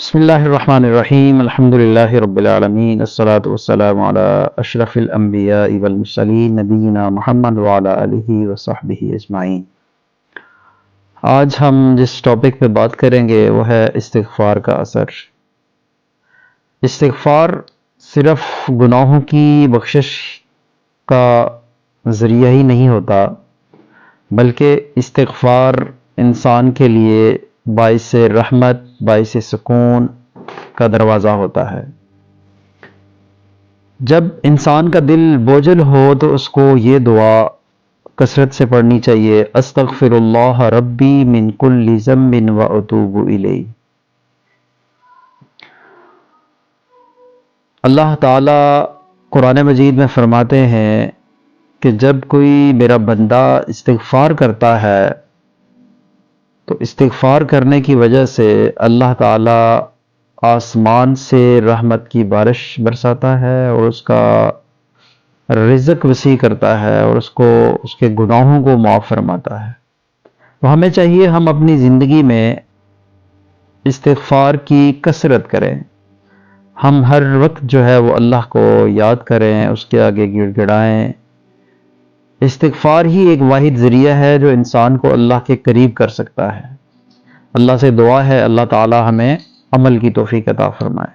بسم اللہ الرحمن الرحیم الحمد للہ رب العالمین الصلاۃ والسلام علی اشرف الانبیاء والمرسلین نبینا محمد وعلی آلہ وصحبہ اجمعین۔ آج ہم جس ٹاپک پہ بات کریں گے وہ ہے استغفار کا اثر۔ استغفار صرف گناہوں کی بخشش کا ذریعہ ہی نہیں ہوتا، بلکہ استغفار انسان کے لیے باعث رحمت، باعث سکون کا دروازہ ہوتا ہے۔ جب انسان کا دل بوجھل ہو تو اس کو یہ دعا کثرت سے پڑھنی چاہیے، استغفر اللہ ربی من کل ذنب واتوب الیہ۔ اللہ تعالی قرآن مجید میں فرماتے ہیں کہ جب کوئی میرا بندہ استغفار کرتا ہے تو استغفار کرنے کی وجہ سے اللہ تعالی آسمان سے رحمت کی بارش برساتا ہے اور اس کا رزق وسیع کرتا ہے اور اس کے گناہوں کو معاف فرماتا ہے۔ تو ہمیں چاہیے ہم اپنی زندگی میں استغفار کی کثرت کریں، ہم ہر وقت جو ہے وہ اللہ کو یاد کریں، اس کے آگے گڑ گڑائیں۔ استغفار ہی ایک واحد ذریعہ ہے جو انسان کو اللہ کے قریب کر سکتا ہے۔ اللہ سے دعا ہے اللہ تعالی ہمیں عمل کی توفیق عطا فرمائے۔